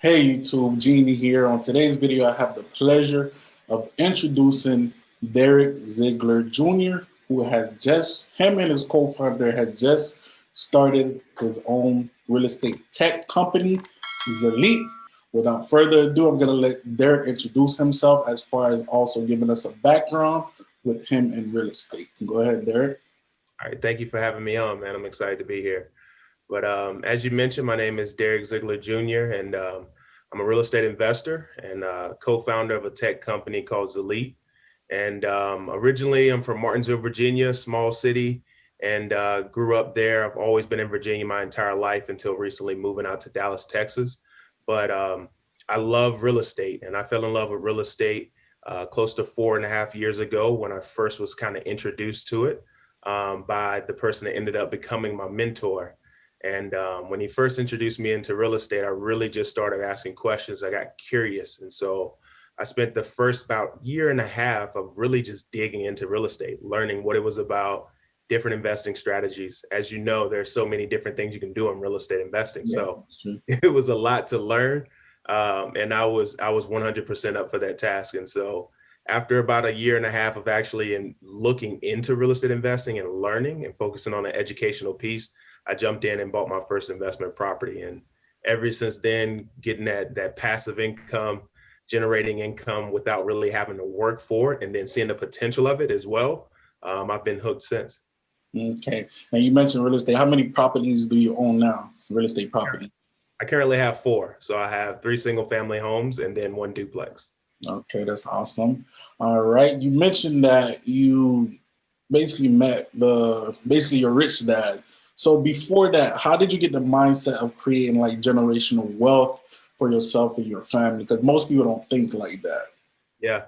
Hey YouTube, Genie here. On today's video, I have the pleasure of introducing Derrick Ziglar Jr., who him and his co-founder had just started his own real estate tech company, Zelite. Without further ado, I'm going to let Derrick introduce himself as far as also giving us a background with him in real estate. Go ahead, Derrick. All right, thank you for having me on, man. I'm excited to be here. But as you mentioned, my name is Derrick Ziglar Jr., and I'm a real estate investor and co-founder of a tech company called Zelite. And originally, I'm from Martinsville, Virginia, small city, and grew up there. I've always been in Virginia my entire life until recently moving out to Dallas, Texas. But I love real estate, and I fell in love with real estate close to 4.5 years ago when I first was kind of introduced to it by the person that ended up becoming my mentor. And when he first introduced me into real estate, I really just started asking questions. I got curious. And so I spent the first about year and a half of really just digging into real estate, learning what it was about, different investing strategies. As you know, there's so many different things you can do in real estate investing. Yeah, So it was a lot to learn. And I was 100% up for that task. And so after about a year and a half of actually looking into real estate investing and learning and focusing on the educational piece, I jumped in and bought my first investment property. And ever since then, getting that passive income, generating income without really having to work for it, and then seeing the potential of it as well, I've been hooked since. Okay. Now you mentioned real estate. How many properties do you own now? Real estate property. I currently have 4. So I have 3 single family homes and then 1 duplex. Okay, that's awesome. All right. You mentioned that you basically met basically your rich dad. So before that, how did you get the mindset of creating like generational wealth for yourself and your family? Because most people don't think like that. Yeah.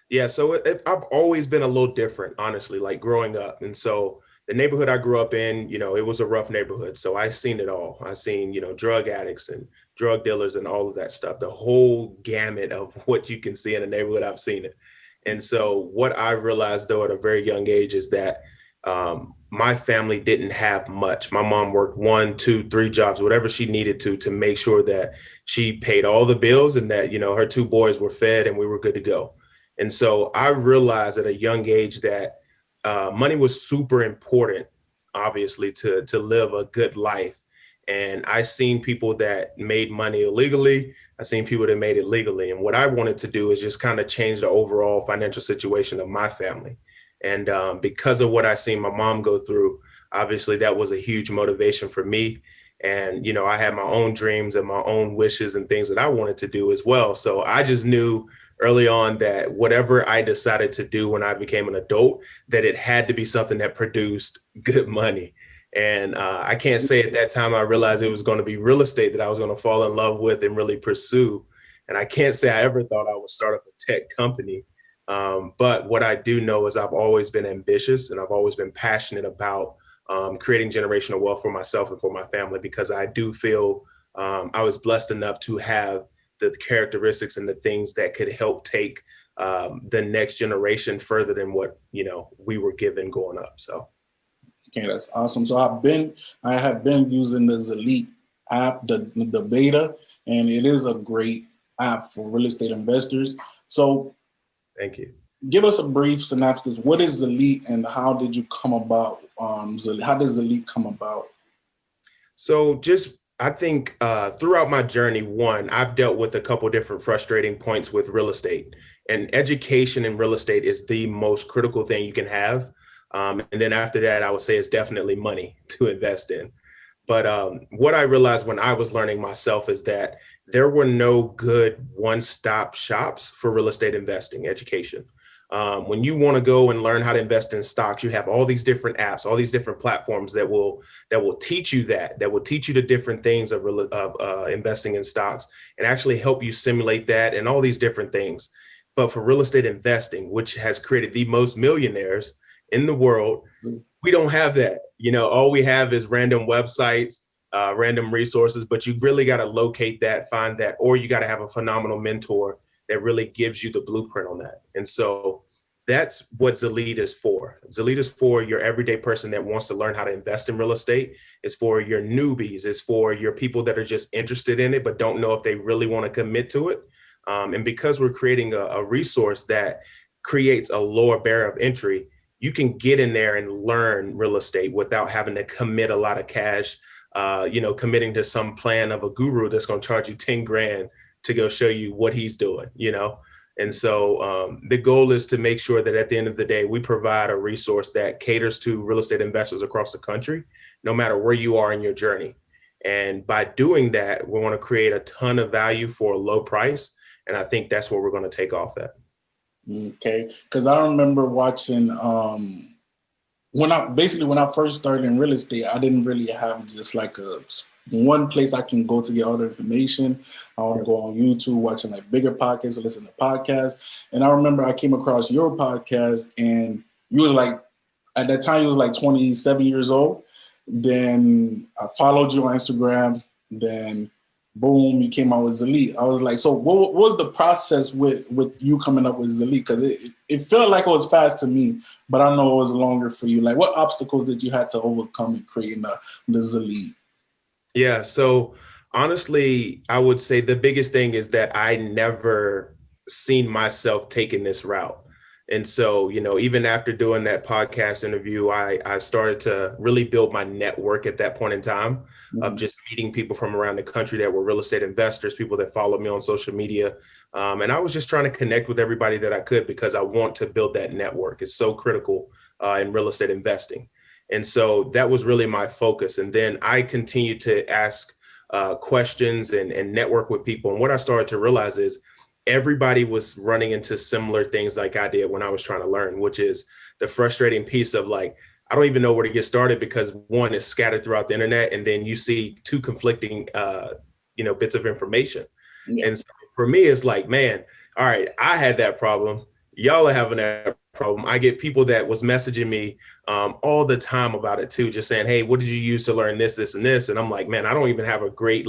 Yeah. So I've always been a little different, honestly, like growing up. And so the neighborhood I grew up in, it was a rough neighborhood. So I've seen it all. I've seen, drug addicts and drug dealers and all of that stuff, the whole gamut of what you can see in a neighborhood. I've seen it. And so what I realized, though, at a very young age is that my family didn't have much. My mom worked 1, 2, 3 jobs, whatever she needed to make sure that she paid all the bills and that, her 2 boys were fed and we were good to go. And so I realized at a young age that money was super important, obviously, to live a good life. And I seen people that made money illegally. I seen people that made it legally. And what I wanted to do is just kind of change the overall financial situation of my family. And because of what I seen my mom go through, obviously that was a huge motivation for me. And, I had my own dreams and my own wishes and things that I wanted to do as well. So I just knew early on that whatever I decided to do when I became an adult, that it had to be something that produced good money. And I can't say at that time I realized it was going to be real estate that I was going to fall in love with and really pursue. And I can't say I ever thought I would start up a tech company. But what I do know is I've always been ambitious and I've always been passionate about creating generational wealth for myself and for my family, because I do feel I was blessed enough to have the characteristics and the things that could help take the next generation further than what, we were given growing up. So. Okay, that's awesome. So I have been using the Zelite app, the beta, and it is a great app for real estate investors. So Thank you. Give us a brief synopsis. What is Zelite and how did you come about? How does Zelite come about? So I think throughout my journey, I've dealt with a couple different frustrating points with real estate, and education in real estate is the most critical thing you can have. And then after that, I would say it's definitely money to invest in. But what I realized when I was learning myself is that there were no good one-stop shops for real estate investing education. When you want to go and learn how to invest in stocks, you have all these different apps, all these different platforms that will teach you that will teach you the different things of investing in stocks and actually help you simulate that and all these different things. But for real estate investing, which has created the most millionaires in the world, we don't have that. All we have is random websites, random resources, but you really got to locate that, find that, or you got to have a phenomenal mentor that really gives you the blueprint on that. And so That's what Zelite is for. Zelite is for your everyday person that wants to learn how to invest in real estate. It's for your newbies. It's for your people that are just interested in it, but don't know if they really want to commit to it. And because we're creating a resource that creates a lower barrier of entry, you can get in there and learn real estate without having to commit a lot of cash, committing to some plan of a guru that's going to charge you 10 grand to go show you what he's doing, And so the goal is to make sure that at the end of the day, we provide a resource that caters to real estate investors across the country, no matter where you are in your journey. And by doing that, we want to create a ton of value for a low price. And I think that's what we're going to take off at. Okay. Because I remember watching when I first started in real estate, I didn't really have just like one place I can go to get all the information. I want to go on YouTube, watching like bigger podcasts, listen to podcasts. And I remember I came across your podcast, and you was like, at that time, you was like 27 years old. Then I followed you on Instagram. Then boom, you came out with Zelite. I was like, so what was the process with you coming up with Zelite? Because it felt like it was fast to me, but I know it was longer for you. Like, what obstacles did you have to overcome in creating the Zelite? Yeah, so honestly, I would say the biggest thing is that I never seen myself taking this route. And so, even after doing that podcast interview, I started to really build my network at that point in time of just meeting people from around the country that were real estate investors, people that followed me on social media. And I was just trying to connect with everybody that I could, because I want to build that network. It's so critical in real estate investing. And so that was really my focus. And then I continued to ask questions and network with people. And what I started to realize is everybody was running into similar things like I did when I was trying to learn, which is the frustrating piece of like, I don't even know where to get started, because one is scattered throughout the internet, and then you see two conflicting, bits of information. Yeah. And so for me, it's like, man, all right, I had that problem. Y'all are having that problem. I get people that was messaging me all the time about it too, just saying, hey, what did you use to learn this, this, and this? And I'm like, man, I don't even have a great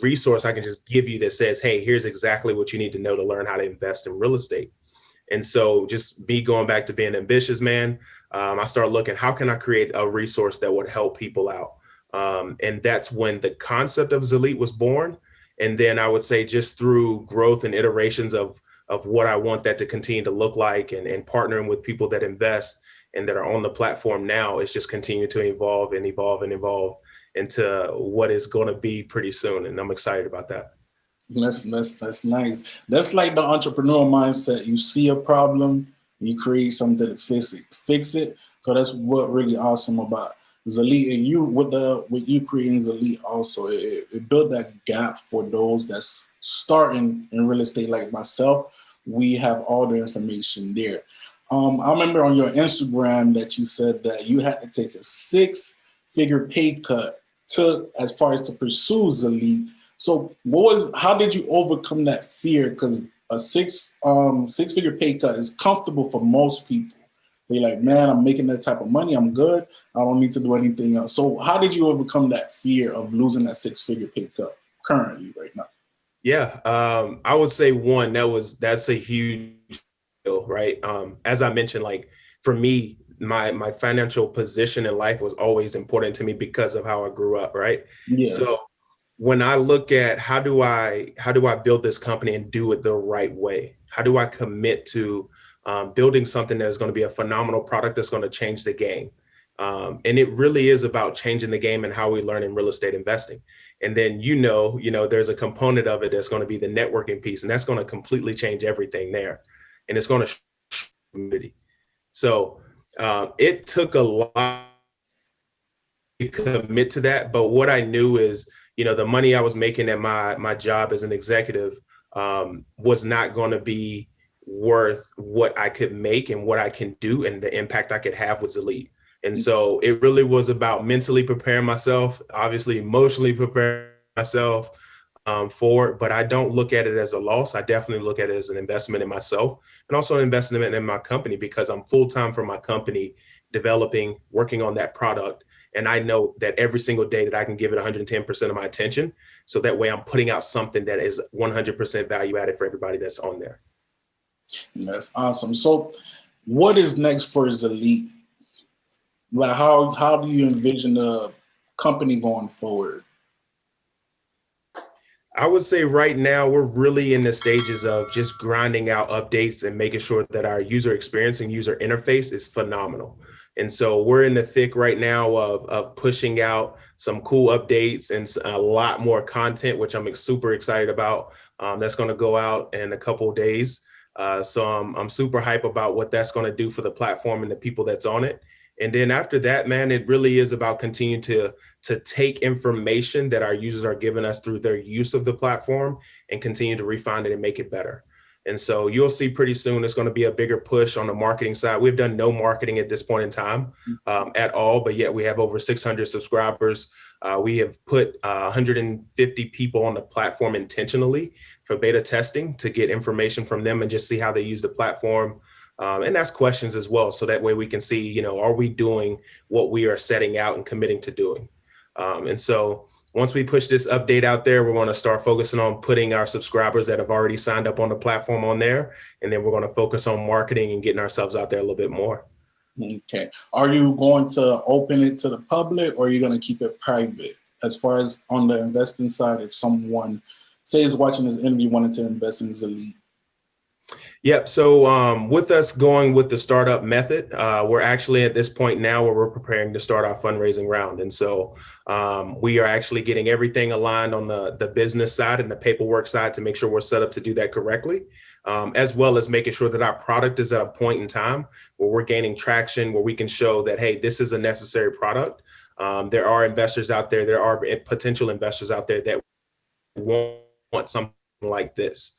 resource I can just give you that says, hey, here's exactly what you need to know to learn how to invest in real estate. And so just me going back to being ambitious, man, I started looking, how can I create a resource that would help people out? And that's when the concept of Zelite was born. And then I would say just through growth and iterations of what I want that to continue to look like, and partnering with people that invest and that are on the platform now, it's just continued to evolve and evolve and evolve into what is going to be pretty soon. And I'm excited about that. That's nice. That's like the entrepreneurial mindset. You see a problem, you create something to fix it. So that's what really awesome about Zelite. And you with you creating Zelite also, it built that gap for those that's starting in real estate like myself. We have all the information there. I remember on your Instagram that you said that you had to take a 6-figure pay cut as far as to pursue Zelite. So how did you overcome that fear? Because a six-figure pay cut is comfortable for most people. They're like, man, I'm making that type of money. I'm good. I don't need to do anything else. So how did you overcome that fear of losing that 6-figure pay cut currently right now? Yeah, I would say one, that's a huge deal, right? As I mentioned, like for me, my financial position in life was always important to me because of how I grew up, right? Yeah. So when I look at how do I build this company and do it the right way? How do I commit to building something that is going to be a phenomenal product that's going to change the game? And it really is about changing the game and how we learn in real estate investing. And then, there's a component of it that's going to be the networking piece, and that's going to completely change everything there. And it's going to community. So it took a lot to commit to that. But what I knew is, the money I was making at my job as an executive was not going to be worth what I could make and what I can do and the impact I could have with Zelite. And so it really was about mentally preparing myself, obviously emotionally preparing myself for it, but I don't look at it as a loss. I definitely look at it as an investment in myself and also an investment in my company, because I'm full-time for my company, developing, working on that product. And I know that every single day that I can give it 110% of my attention. So that way I'm putting out something that is 100% value added for everybody that's on there. That's awesome. So what is next for Zelite? Like how do you envision the company going forward? I would say right now we're really in the stages of just grinding out updates and making sure that our user experience and user interface is phenomenal. And so we're in the thick right now of pushing out some cool updates and a lot more content, which I'm super excited about. That's going to go out in a couple of days. So I'm super hype about what that's going to do for the platform and the people that's on it. And then after that, man, it really is about continuing to take information that our users are giving us through their use of the platform and continue to refine it and make it better. And so you'll see pretty soon it's going to be a bigger push on the marketing side. We've done no marketing at this point in time at all, but yet we have over 600 subscribers. We have put 150 people on the platform intentionally for beta testing to get information from them and just see how they use the platform. And ask questions as well. So that way we can see, you know, are we doing what we are setting out and committing to doing? And so once we push this update out there, we're going to start focusing on putting our subscribers that have already signed up on the platform on there. And then we're going to focus on marketing and getting ourselves out there a little bit more. Okay. Are you going to open it to the public, or are you going to keep it private? As far as on the investing side, if someone, say, is watching this interview, wanted to invest in Zelite. Yep. So with us going with the startup method, we're actually at this point now where we're preparing to start our fundraising round. And so we are actually getting everything aligned on the business side and the paperwork side to make sure we're set up to do that correctly, as well as making sure that our product is at a point in time where we're gaining traction, where we can show that, hey, this is a necessary product. There are investors out there, there are potential investors out there that want something like this.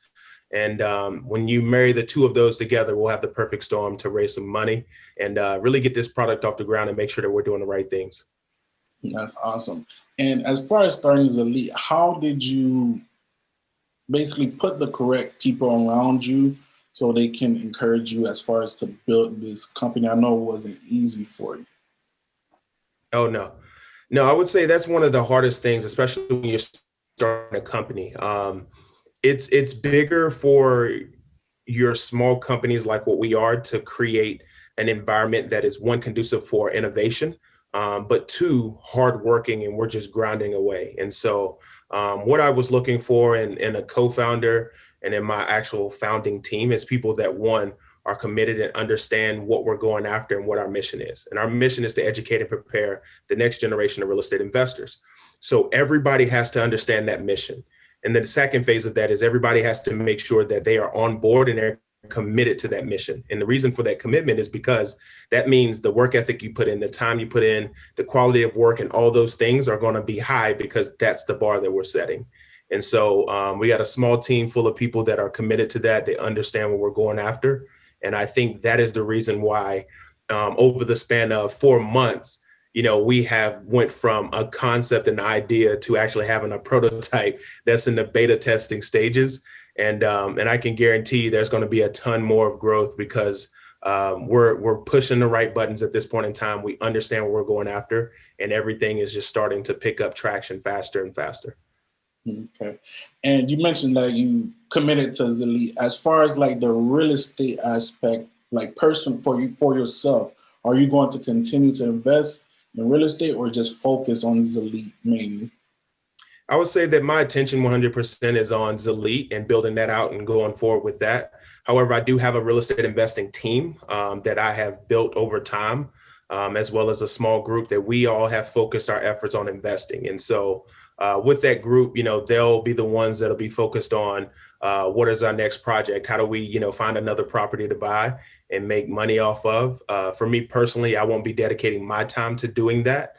And when you marry the two of those together, we'll have the perfect storm to raise some money and really get this product off the ground and make sure that we're doing the right things. That's awesome. And as far as starting Zelite, how did you basically put the correct people around you so they can encourage you as far as to build this company? I know it wasn't easy for you. Oh, no. No, I would say that's one of the hardest things, especially when you're starting a company. It's bigger for your small companies like what we are to create an environment that is, one, conducive for innovation, but two, hardworking, and we're just grinding away. And so what I was looking for in a co-founder and in my actual founding team is people that, one, are committed and understand what we're going after and what our mission is. And our mission is to educate and prepare the next generation of real estate investors. So everybody has to understand that mission. And then the second phase of that is everybody has to make sure that they are on board and they're committed to that mission. And the reason for that commitment is because that means the work ethic you put in, the time you put in, the quality of work, and all those things are going to be high because that's the bar that we're setting. And so we got a small team full of people that are committed to that. They understand what we're going after. And I think that is the reason why over the span of 4 months, you know, we have went from a concept and idea to actually having a prototype that's in the beta testing stages. And I can guarantee you there's going to be a ton more of growth because we're pushing the right buttons at this point in time. We understand what we're going after, and everything is just starting to pick up traction faster and faster. Okay. And you mentioned that you committed to Zelite. As far as like the real estate aspect, like person for yourself, are you going to continue to invest in real estate or just focus on Zelite mainly? I would say that my attention 100% is on Zelite and building that out and going forward with that. However, I do have a real estate investing team that I have built over time, as well as a small group that we all have focused our efforts on investing. And so with that group, you know, they'll be the ones that'll be focused on what is our next project? How do we, you know, find another property to buy and make money off of? For me personally, I won't be dedicating my time to doing that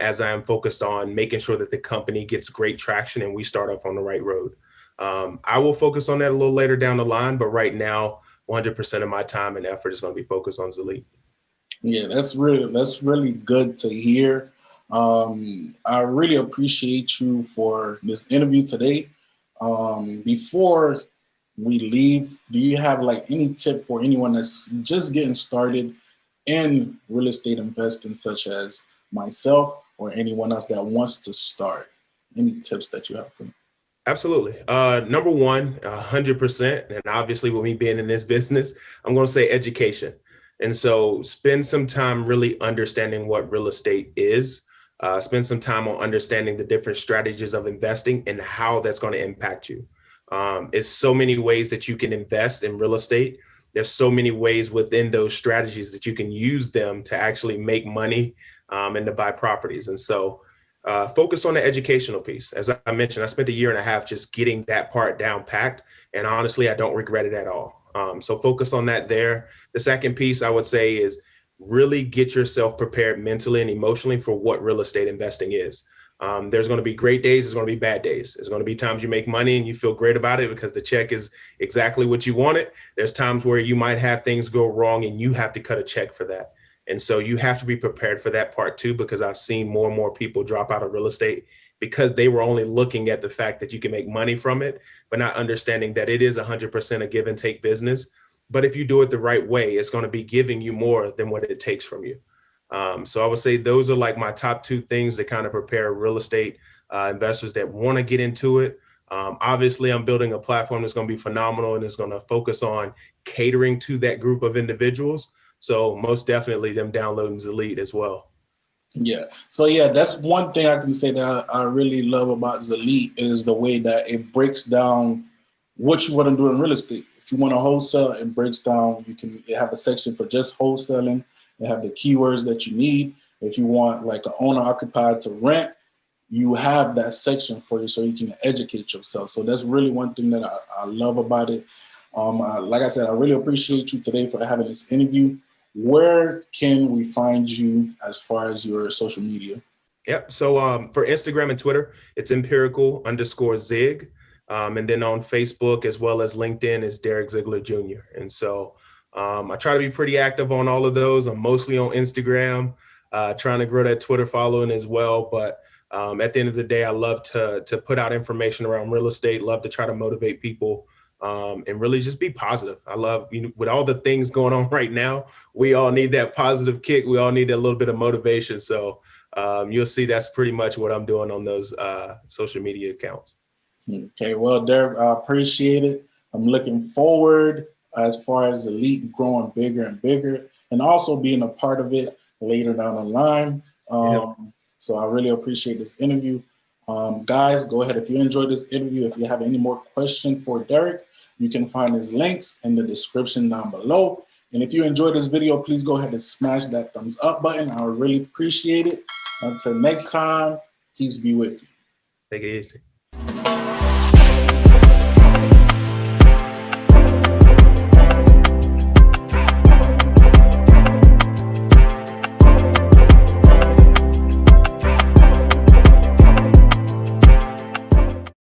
as I am focused on making sure that the company gets great traction and we start off on the right road. I will focus on that a little later down the line, but right now, 100% of my time and effort is going to be focused on Zelite. Yeah, that's really good to hear. I really appreciate you for this interview today. Before we leave, do you have like any tip for anyone that's just getting started in real estate investing, such as myself or anyone else that wants to start? Any tips that you have for me? Absolutely. Number one, 100%. And obviously with me being in this business, I'm going to say education. And so spend some time really understanding what real estate is. Spend some time on understanding the different strategies of investing and how that's going to impact you. It's so many ways that you can invest in real estate. There's so many ways within those strategies that you can use them to actually make money and to buy properties. And so focus on the educational piece. As I mentioned, I spent a year and a half just getting that part down packed. And honestly, I don't regret it at all. So focus on that there. The second piece I would say is really get yourself prepared mentally and emotionally for what real estate investing is. There's going to be great days. There's going to be bad days. There's going to be times you make money and you feel great about it because the check is exactly what you wanted. There's times where you might have things go wrong and you have to cut a check for that. And so you have to be prepared for that part too, because I've seen more and more people drop out of real estate because they were only looking at the fact that you can make money from it, but not understanding that it is 100% a give and take business. But if you do it the right way, it's going to be giving you more than what it takes from you. So I would say those are like my top two things that kind of prepare real estate investors that want to get into it. Obviously, I'm building a platform that's going to be phenomenal and it's going to focus on catering to that group of individuals. So most definitely them downloading Zelite as well. Yeah. So yeah, that's one thing I can say that I really love about Zelite is the way that it breaks down what you want to do in real estate. If you want to wholesale, it breaks down. You have a section for just wholesaling. They have the keywords that you need. If you want like an owner occupied to rent, you have that section for you so you can educate yourself. So that's really one thing that I love about it. Like I said, I really appreciate you today for having this interview. Where can we find you as far as your social media? Yep. So for Instagram and Twitter, it's empirical_Zig. And then on Facebook as well as LinkedIn is Derrick Ziglar Jr. And so I try to be pretty active on all of those. I'm mostly on Instagram, trying to grow that Twitter following as well. But at the end of the day, I love to put out information around real estate, love to try to motivate people and really just be positive. I love, with all the things going on right now, we all need that positive kick. We all need a little bit of motivation. So you'll see that's pretty much what I'm doing on those social media accounts. Okay, well, Derrick, I appreciate it. I'm looking forward as far as the Zelite growing bigger and bigger and also being a part of it later down the line. So I really appreciate this interview. Guys, go ahead. If you enjoyed this interview, if you have any more questions for Derrick, you can find his links in the description down below. And if you enjoyed this video, please go ahead and smash that thumbs up button. I would really appreciate it. Until next time, peace be with you. Take it easy.